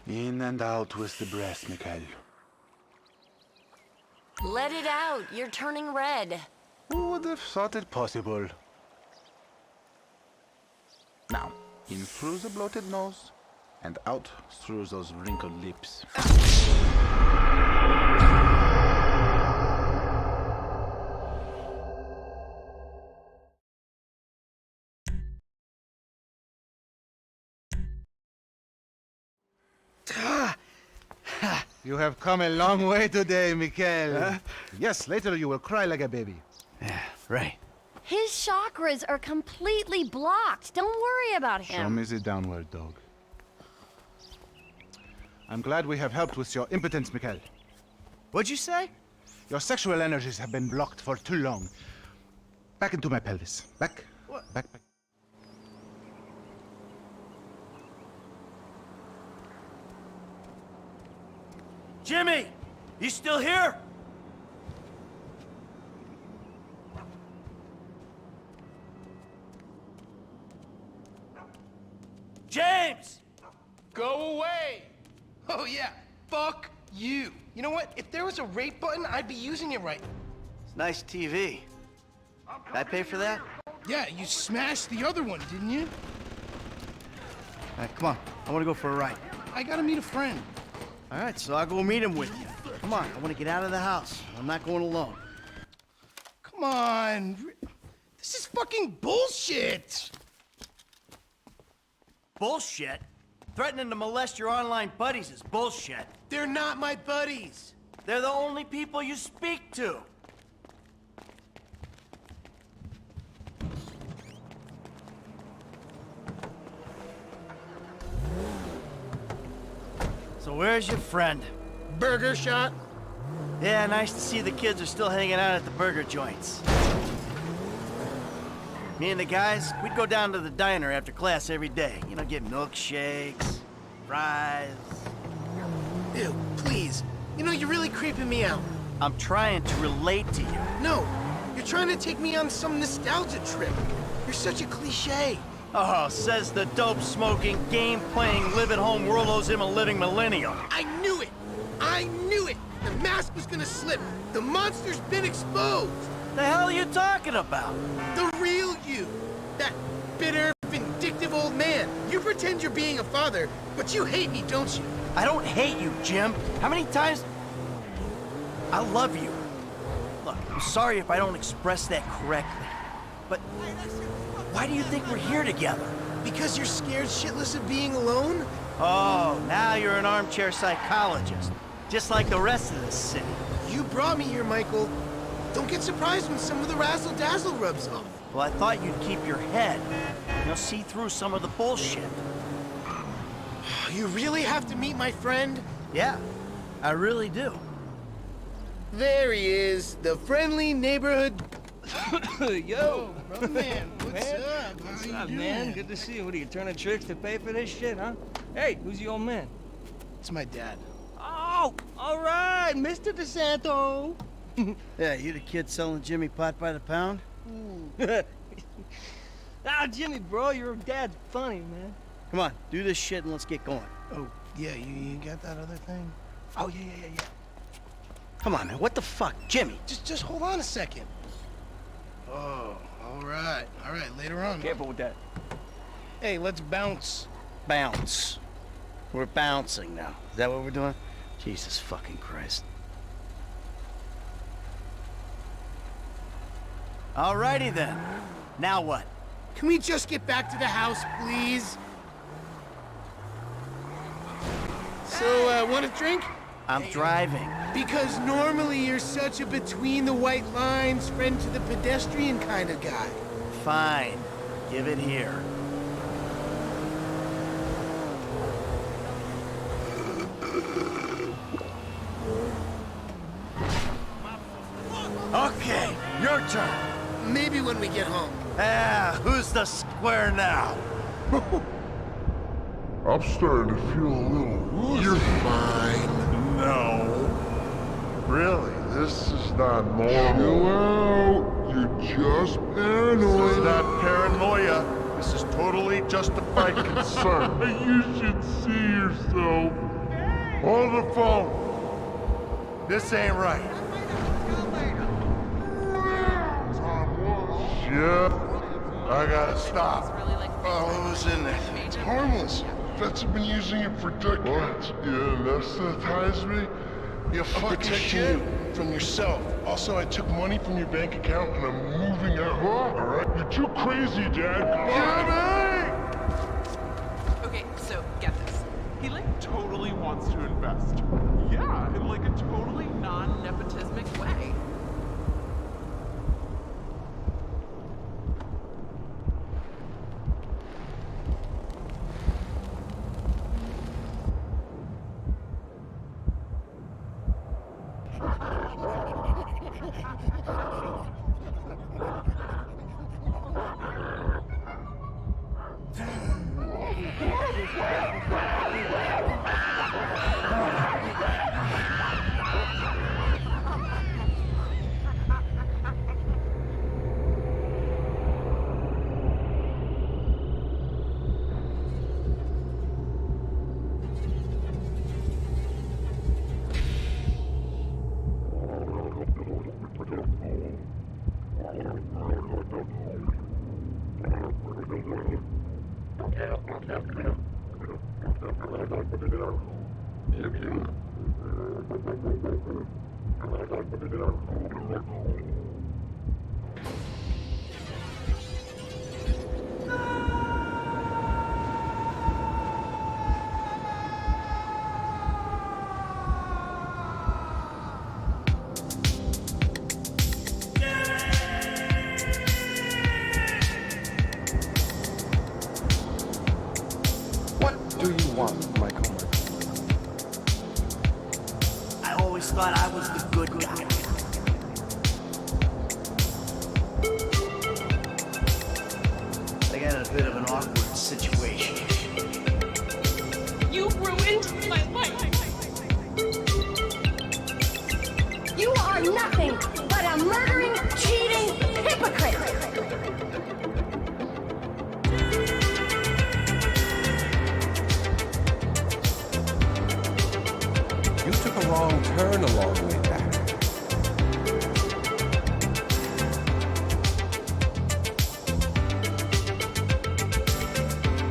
In and out with the breath, Mikhail.
Let it out. You're turning red.
Who would have thought it possible? Now, in through the bloated nose, and out through those wrinkled lips. You have come a long way today, Mikhail.
Huh?
Yes, later you will cry like a baby.
Yeah, right.
His chakras are completely blocked. Don't worry about him.
Show me the downward dog. I'm glad we have helped with your impotence, Mikhail.
What'd you say?
Your sexual energies have been blocked for too long. Back into my pelvis. Back.
What?
Back, back.
Jimmy! You still here? James!
Go away! Oh yeah, fuck you. You know what? If there was a rate button, I'd be using it right.
It's nice TV. Did I pay for that?
Yeah, you smashed the other one, didn't you?
All right, come on. I want to go for a ride.
I gotta meet a friend.
All right, so I'll go meet him with you. Come on, I want to get out of the house. I'm not going alone.
Come on. This is fucking bullshit.
Bullshit? Threatening to molest your online buddies is bullshit.
They're not my buddies.
They're the only people you speak to. So where's your friend?
Burger shot?
Yeah, nice to see the kids are still hanging out at the burger joints. Me and the guys, we'd go down to the diner after class every day. You know, get milkshakes, fries.
Ew, please. You know, you're really creeping me out.
I'm trying to relate to you.
No, you're trying to take me on some nostalgia trip. You're such a cliche.
Oh, says the dope-smoking, game-playing, live-at-home worldo's him a living millennial.
I knew it! I knew it! The mask was gonna slip. The monster's been exposed.
The hell are you talking about?
The real you. That bitter, vindictive old man. You pretend you're being a father, but you hate me, don't you?
I don't hate you, Jim. How many times... I love you. Look, I'm sorry if I don't express that correctly, but why do you think we're here together?
Because you're scared shitless of being alone?
Oh, now you're an armchair psychologist, just like the rest of this city.
You brought me here, Michael. Don't get surprised when some of the razzle-dazzle rubs off.
Well, I thought you'd keep your head. See through some of the bullshit.
You really have to meet my friend?
Yeah, I really do.
There he is, the friendly neighborhood...
Yo,
brother man, what's up?
What's
How
up,
you
man?
doing?
Good to see you. What are you turning tricks to pay for this shit, huh? Hey, who's your old man?
It's my dad.
Oh, all right, Mr. DeSanto.
Yeah, you the kid selling Jimmy pot by the pound?
Ah, Jimmy, bro, your dad's funny, man.
Come on, do this shit and let's get going.
Oh, yeah, you got that other thing?
Oh, yeah.
Come on, man, what the fuck? Jimmy!
Just hold on a second. Oh, all right, later on.
Careful with that.
Hey, let's bounce.
Bounce. We're bouncing now. Is that what we're doing? Jesus fucking Christ. Alrighty then. Now what?
Can we just get back to the house, please? So, want a drink?
I'm driving.
Because normally you're such a between-the-white-lines, friend to the pedestrian kind of guy.
Fine. Give it here. Okay, your turn.
Maybe when we get home.
Who's the square now?
I'm starting to feel a little woozy.
You're fine.
No. Really, this is not normal. Chill out. You're just paranoid.
This is not paranoia. This is totally justified concern.
You should see yourself. On the phone.
This ain't right.
Shit.
I gotta stop.
Oh, what was in there?
It's harmless. Vets have been using it for decades. You anesthetize me?
You fucking
protect
shit.
you.
From yourself. Also, I took money from your bank account and I'm moving out.
All right? You're too crazy, Dad.
Jimmy!
Okay, so get this. He
totally wants to invest. Yeah, in like a totally non-nepotismic way.
I always thought I was the good guy. I got in a bit of an awkward situation.
You ruined my life.
You are nothing but a murdering, cheating hypocrite!
You took a wrong turn.
turn a long way back.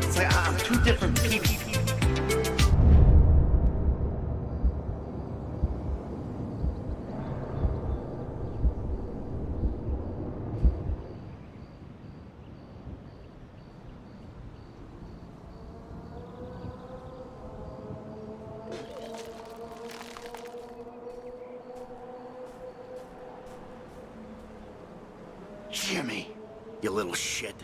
It's like I'm two different people.
Jimmy, you little shit.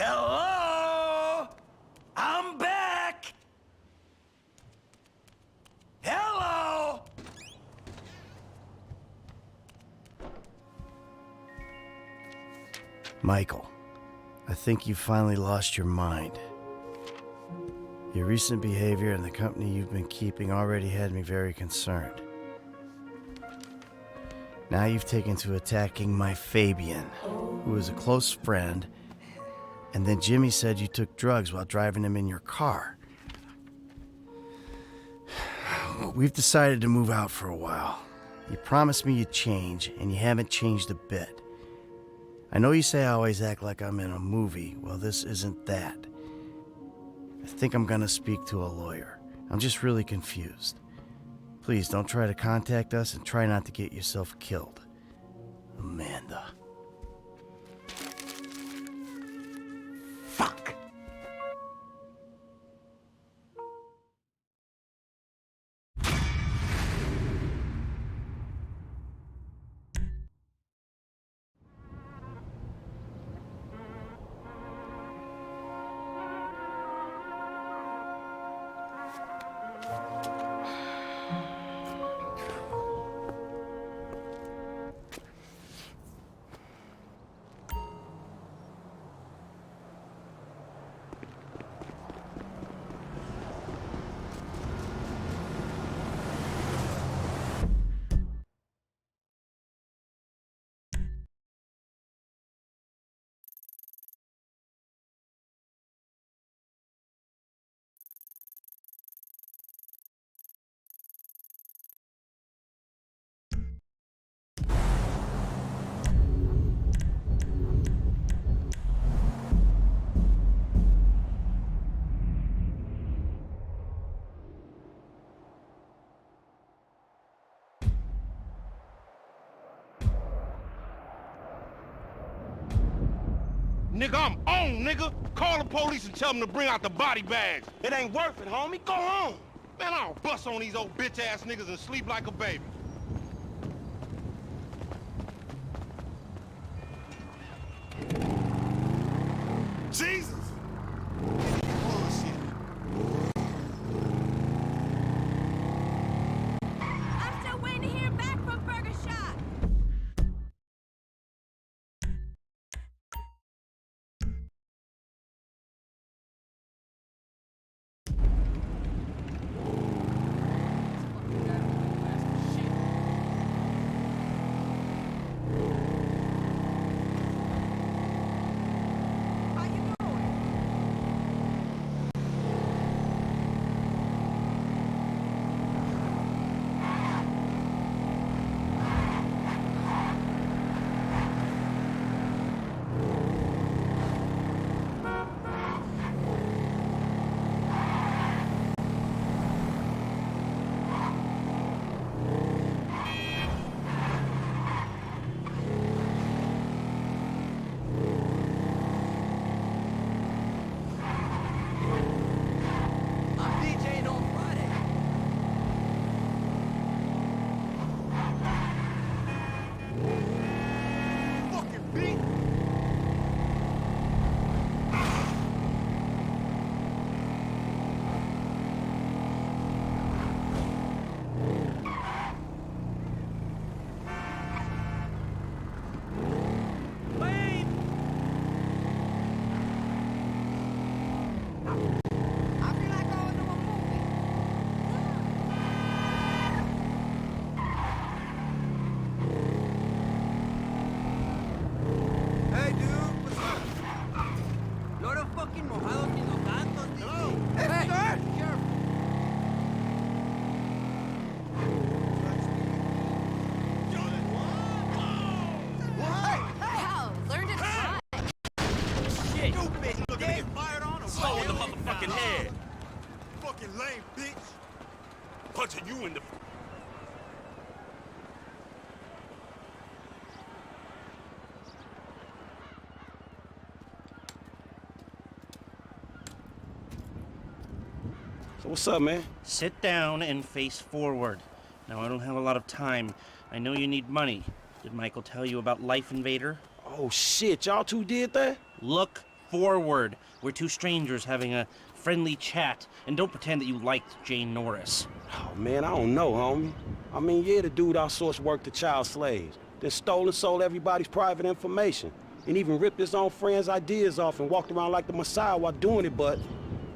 Hello? I'm back! Hello? Michael, I think you finally lost your mind. Your recent behavior and the company you've been keeping already had me very concerned. Now you've taken to attacking my Fabian, who is a close friend. And then Jimmy said you took drugs while driving him in your car. We've decided to move out for a while. You promised me you'd change, and you haven't changed a bit. I know you say I always act like I'm in a movie. Well, this isn't that. I think I'm gonna speak to a lawyer. I'm just really confused. Please don't try to contact us and try not to get yourself killed. Amanda. Fuck!
Nigga, I'm on, nigga. Call the police and tell them to bring out the body bags. It ain't worth it, homie. Go home. Man, I'll bust on these old bitch-ass niggas and sleep like a baby. Jesus! Bullshit.
I'm still waiting to hear back from Burger Shot.
lame bitch. Punching you in the...
So what's up, man?
Sit down and face forward. Now, I don't have a lot of time. I know you need money. Did Michael tell you about Life Invader?
Oh, shit. Y'all two did that?
Look forward. We're two strangers having a friendly chat. And don't pretend that you liked Jane Norris.
Oh, man, I don't know, homie. I mean, yeah, the dude outsourced work to child slaves. Then stole and sold everybody's private information. And even ripped his own friends' ideas off and walked around like the Messiah while doing it, but...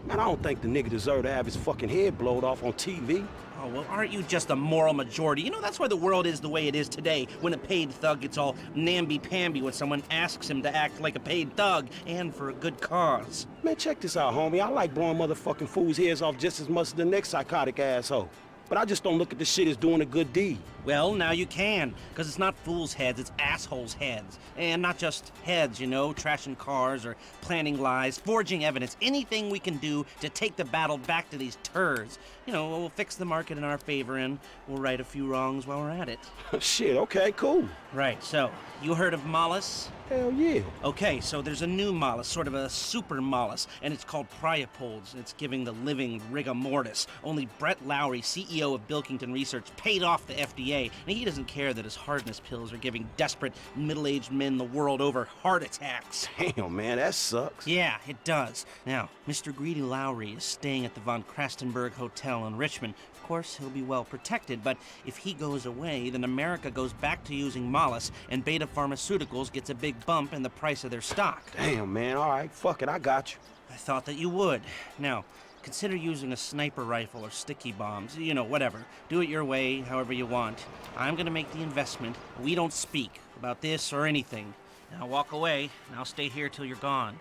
Man, I don't think the nigga deserved to have his fucking head blowed off on TV.
Oh, well, aren't you just a moral majority? You know, that's why the world is the way it is today, when a paid thug gets all namby-pamby when someone asks him to act like a paid thug, and for a good cause.
Man, check this out, homie. I like blowing motherfucking fools' heads off just as much as the next psychotic asshole. But I just don't look at this shit as doing a good deed.
Well, now you can, because it's not fools' heads, it's assholes' heads. And not just heads, you know, trashing cars or planning lies, forging evidence, anything we can do to take the battle back to these turds. You know, we'll fix the market in our favor and we'll right a few wrongs while we're at it.
Shit, okay, cool.
Right, so, you heard of Mollis?
Hell yeah.
Okay, so there's a new Mollis, sort of a super Mollis, and it's called Priapold. It's giving the living rigor mortis. Only Brett Lowry, CEO of Bilkington Research, paid off the FDA, and he doesn't care that his hardness pills are giving desperate, middle-aged men the world over heart attacks.
Damn, man, that sucks.
Yeah, it does. Now, Mr. Greedy Lowry is staying at the Von Krastenberg Hotel in Richmond. Of course, he'll be well protected, but if he goes away, then America goes back to using Mollis, and Beta Pharmaceuticals gets a big bump in the price of their stock.
Damn, man, all right, fuck it, I got you.
I thought that you would. Now, consider using a sniper rifle or sticky bombs, you know, whatever. Do it your way, however you want. I'm gonna make the investment. We don't speak about this or anything. Now walk away, and I'll stay here till you're gone.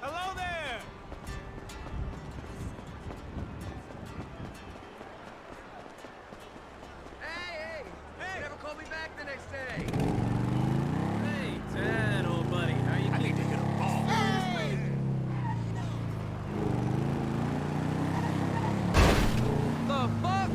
Hello there!
Hey! You never call me back the next day. Hey, Ted, old buddy. How you keeping? I need to hit a ball. The fuck?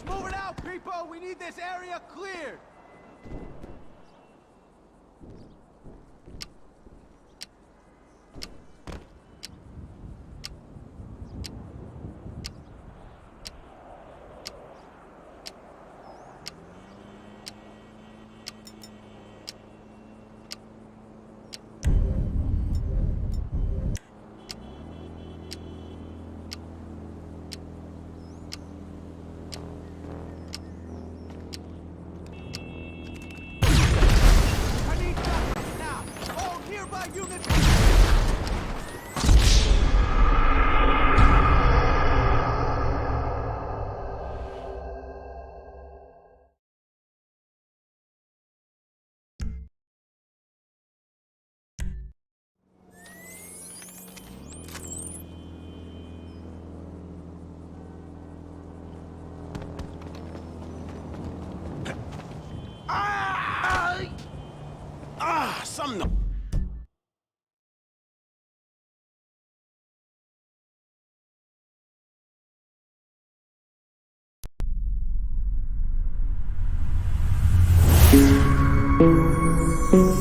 Let's move it out, people! We need this area cleared!
Something.
To